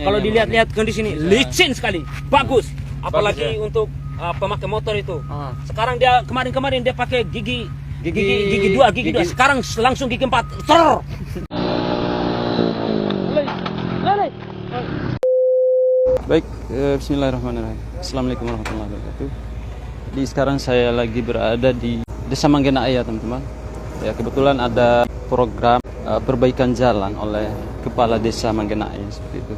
kalau dilihat-lihat kondisi ini licin sekali, bagus. Apalagi ya? untuk pemakai motor itu. Sekarang dia kemarin dia pakai gigi 2. Sekarang langsung gigi 4. Ser. Baik, bismillahirrahmanirrahim. Assalamualaikum warahmatullahi wabarakatuh. Sekarang saya lagi berada di Desa Manggenai ya teman-teman. Ya, kebetulan ada program perbaikan jalan oleh Kepala Desa Manggenai seperti itu.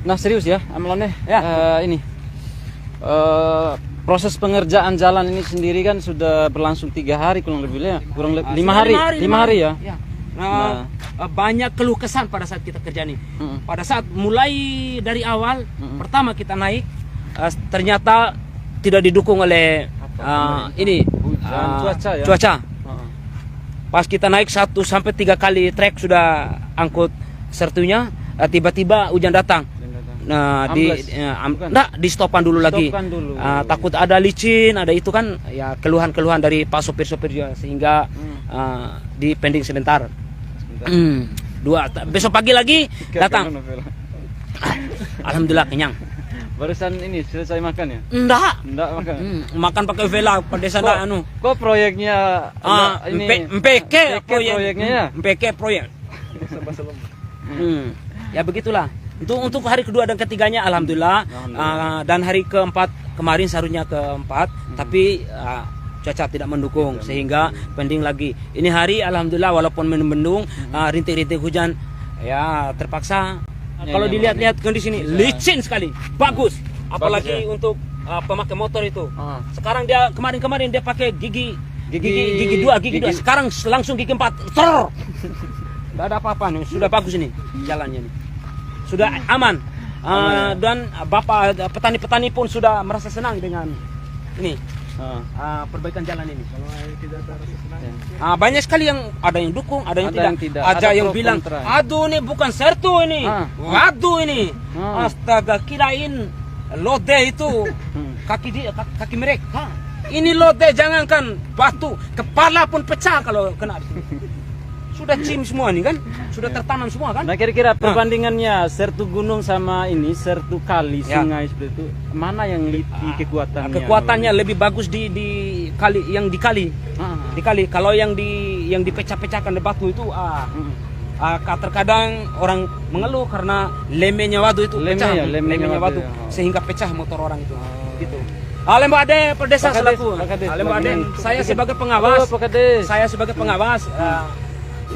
Nah serius ya amalannya ya. Ini proses pengerjaan jalan ini sendiri kan sudah berlangsung 3 hari kurang lebih ya, kurang lebih 5 hari ya. Nah, banyak keluh kesan pada saat kita kerja nih. Pada saat mulai dari awal pertama kita naik ternyata tidak didukung oleh cuaca. Pas kita naik 1 sampai 3 kali trek sudah angkut sertunya, tiba-tiba hujan datang. Nah, di stopan dulu lagi. Takut ada licin, ada itu kan ya keluhan-keluhan dari Pak sopir-sopir juga sehingga di pending sebentar. Besok pagi lagi datang. Alhamdulillah kenyang. Barusan ini selesai makan ya? Enggak makan. Makan pakai vela pada sana Kok proyeknya ini MPK proyeknya ya? MPK proyek. Ya begitulah. Untuk hari kedua dan ketiganya alhamdulillah. Dan hari keempat kemarin seharusnya keempat tapi cuaca tidak mendukung sehingga pending lagi. Ini hari alhamdulillah walaupun mendung rintik-rintik hujan ya terpaksa. Kalau dilihat-lihat kondisi ini licin sekali, bagus. Apalagi untuk pemakai motor itu. Sekarang dia kemarin dia pakai gigi 2. Sekarang langsung gigi 4. Ser. Tidak ada apa-apa nih, sudah bagus ini jalannya nih. Sudah aman. Dan Bapak petani-petani pun sudah merasa senang dengan ini perbaikan jalan ini. Kalau tidak rasa senang, banyak sekali yang ada yang dukung, ada yang tidak. Ada yang bilang, aduh ini bukan sertu ini, waduh ini, astaga kirain lode itu kaki mereka. Ini lode jangankan batu, kepala pun pecah kalau kena. Sudah cim semua nih kan, sudah tertanam semua kan. Nah kira-kira perbandingannya sertu gunung sama ini sertu kali sungai seperti itu, mana yang kekuatannya? Kekuatannya lebih bagus di kali yang di kali. Kalau yang dipecah-pecahkan di batu itu terkadang orang mengeluh karena lemenya waduk itu pecah, lemenya waduk sehingga pecah motor orang itu. Gitu. Lembah Ade Perdesa selaku. Lembah Ade, saya sebagai pengawas. Saya sebagai pengawas.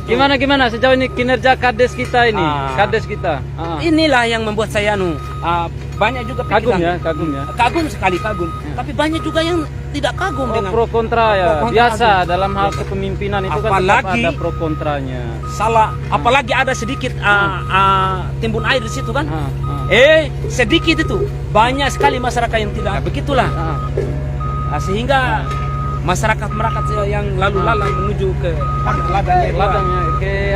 Gimana sejauh ini kinerja kades kita ini? Inilah yang membuat saya banyak juga pikiran. Kagum sekali. Tapi banyak juga yang tidak kagum dengan pro kontra ya. Biasa dalam hal kepemimpinan itu kan ada pro kontranya. Salah, apalagi ada sedikit timbun air di situ kan. Sedikit itu banyak sekali masyarakat yang tidak begitulah. Sehingga masyarakat yang lalu lalang menuju ke ladangnya ke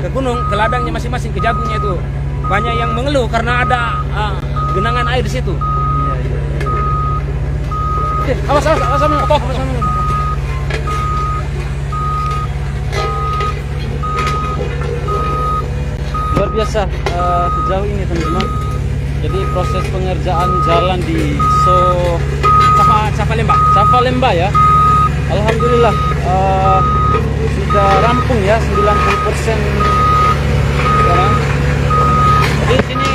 gunung, ke ladangnya masing-masing, ke jagungnya itu banyak yang mengeluh karena ada genangan air di situ. Awas. Luar biasa sejauh ini teman-teman. Jadi proses pengerjaan jalan di Cafalembah ya. Alhamdulillah sudah rampung ya 90% sekarang. Jadi sini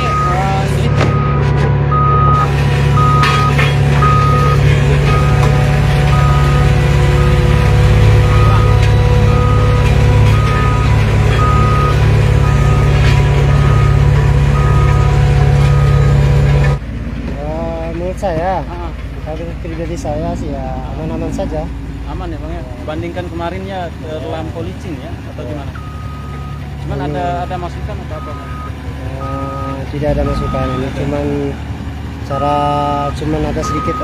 menurut saya kalau pribadi saya sih ya aman-aman saja. Aman ya Bang ya? Bandingkan kemarinnya terlampau licin ya atau gimana? Cuman ada masukan atau apa? Tidak ada masukan, ini cuman ada sedikit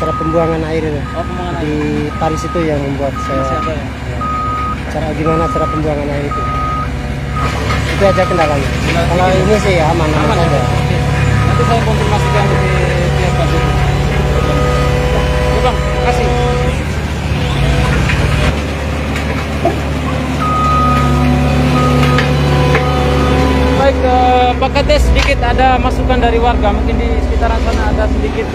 cara pembuangan air itu. Di Paris itu yang membuat saya gimana cara pembuangan air itu aja kendalanya. Kalau ini sih aman saja. Nanti saya konfirmasikan di pihak Pak Jokowi. Bang, makasih. Pak Kades, sedikit ada masukan dari warga, mungkin di sekitaran sana ada sedikit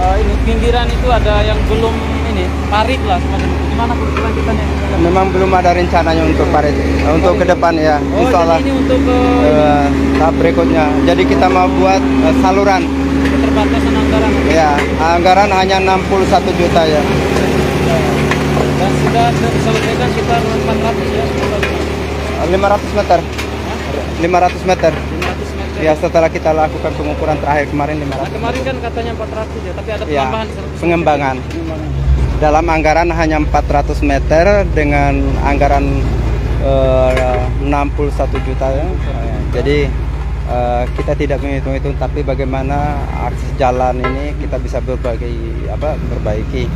ini pinggiran itu ada yang belum ini parit lah semacam itu. Gimana kelanjutannya? Memang belum ada rencananya untuk parit untuk ke depan ya. Oh, Insya Allah jadi ini untuk tahap berikutnya. Jadi kita mau buat saluran. keterbatasan anggaran. Ya, anggaran hanya 61 juta ya. Dan sudah diselesaikan sekitar 400 ya. 500 meter. 500 meter. 500 meter. Ya, setelah kita lakukan pengukuran terakhir kemarin Nah, 500. kemarin kan katanya 400 ya, tapi ada Ya, penambahan 100 pengembangan. Pengembangan. Dalam anggaran hanya 400 meter dengan anggaran 61 juta ya. Jadi kita tidak menghitung-hitung, tapi bagaimana akses jalan ini kita bisa perbaiki.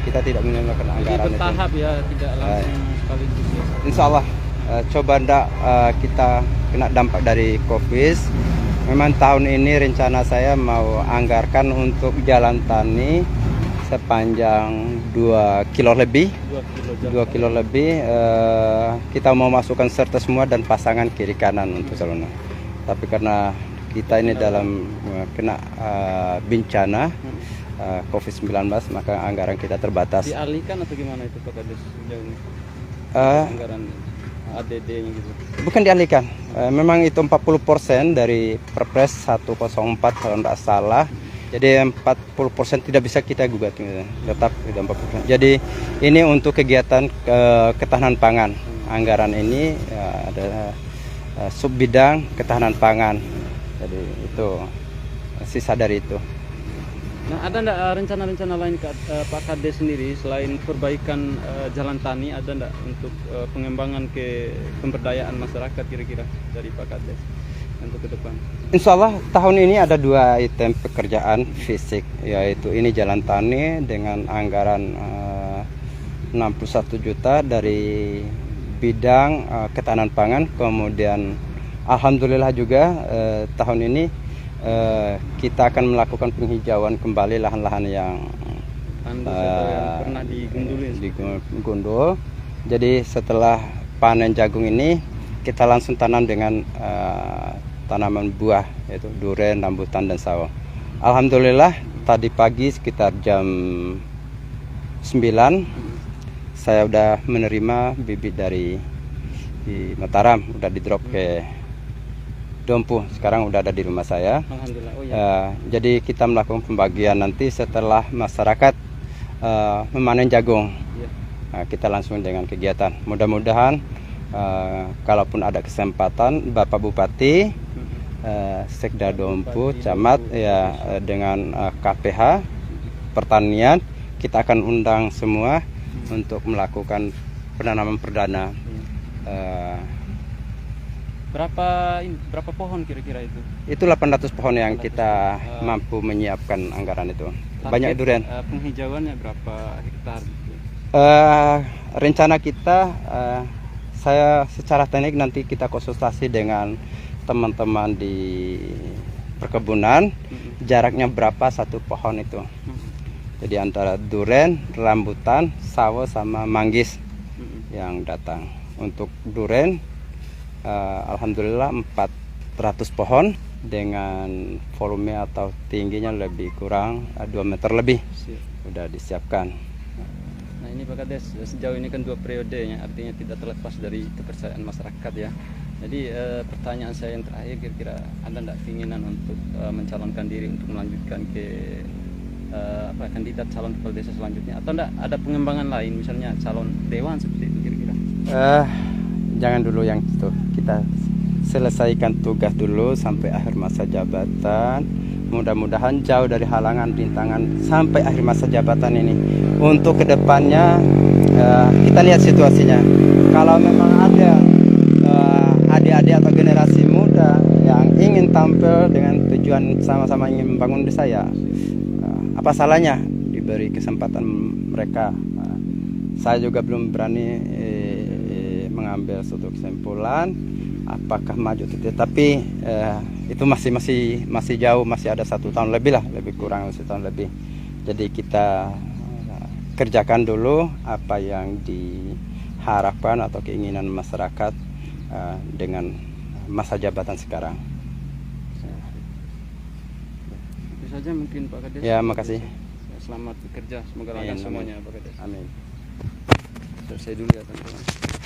Kita tidak menggunakan Jadi anggaran itu. bertahap ya, tidak langsung sekaligus ya. Insya Allah coba ndak kita kena dampak dari COVID. Memang tahun ini rencana saya mau anggarkan untuk jalan tani sepanjang 2 kilo lebih. 2 kilo lebih. Kita mau masukkan serta semua dan pasangan kiri kanan untuk saluran. Tapi karena kita ini dalam kena bencana COVID-19, maka anggaran kita terbatas. Dialihkan atau gimana itu Pak Kades sejauh ini? Anggaran ADD-nya gitu. Bukan dialihkan, memang itu 40% dari Perpres 104 kalau tidak salah. Jadi 40% tidak bisa kita gugat, tetap itu 40%. Jadi ini untuk kegiatan ketahanan pangan. Anggaran ini ada sub bidang ketahanan pangan. Jadi itu sisa dari itu. Nah, ada enggak rencana-rencana lain Pak Kades sendiri selain perbaikan jalan tani, ada enggak untuk pengembangan ke pemberdayaan masyarakat kira-kira dari Pak Kades untuk ke depan? Insya Allah tahun ini ada 2 item pekerjaan fisik, yaitu ini jalan tani dengan anggaran 61 juta dari bidang ketahanan pangan. Kemudian alhamdulillah juga tahun ini kita akan melakukan penghijauan kembali lahan-lahan yang pernah digundul. Jadi setelah panen jagung ini kita langsung tanam dengan tanaman buah, yaitu durian, rambutan, dan sawo. Alhamdulillah tadi pagi sekitar jam 9 saya udah menerima bibit dari di Mataram, udah di drop ke Dompu, sekarang udah ada di rumah saya. Alhamdulillah. Oh, ya. Jadi kita melakukan pembagian nanti setelah masyarakat memanen jagung. Ya. Kita langsung dengan kegiatan. Mudah-mudahan kalaupun ada kesempatan Bapak Bupati, Sekda Dompu, Camat ya dengan KPH Pertanian, kita akan undang semua untuk melakukan penanaman perdana. Berapa pohon kira-kira itu? Itu 800 pohon yang kita mampu menyiapkan anggaran itu. Banyak durian. Penghijauannya berapa hektar? Rencana kita, saya secara teknik nanti kita konsultasi dengan teman-teman di perkebunan. Jaraknya berapa satu pohon itu? Jadi antara durian, rambutan, sawo sama manggis yang datang. Untuk durian alhamdulillah 400 pohon dengan volume atau tingginya lebih kurang 2 meter lebih. Sudah disiapkan. Nah, ini Pak Kades, sejauh ini kan 2 periode ya, artinya tidak terlepas dari kepercayaan masyarakat ya. Jadi pertanyaan saya yang terakhir, kira-kira ada enggak keinginan untuk mencalonkan diri untuk melanjutkan ke kandidat calon kepala desa selanjutnya, atau enggak ada pengembangan lain, misalnya calon dewan seperti itu kira-kira? Jangan dulu yang itu, kita selesaikan tugas dulu sampai akhir masa jabatan. Mudah-mudahan jauh dari halangan rintangan sampai akhir masa jabatan ini. Untuk kedepannya kita lihat situasinya. Kalau memang ada adik-adik atau generasi muda yang ingin tampil dengan tujuan sama-sama ingin membangun desa, ya apa salahnya diberi kesempatan mereka. Saya juga belum berani mengambil suatu kesimpulan apakah maju atau tidak, tapi itu masih jauh, masih ada 1 tahun lebih lah, lebih kurang 1 tahun lebih. Jadi kita kerjakan dulu apa yang diharapkan atau keinginan masyarakat dengan masa jabatan sekarang. Itu saja mungkin Pak Kades. Ya, makasih. Selamat bekerja, semoga Amin, lancar amin. semuanya Pak Kades. Amin. Selesai dulu ya teman-teman.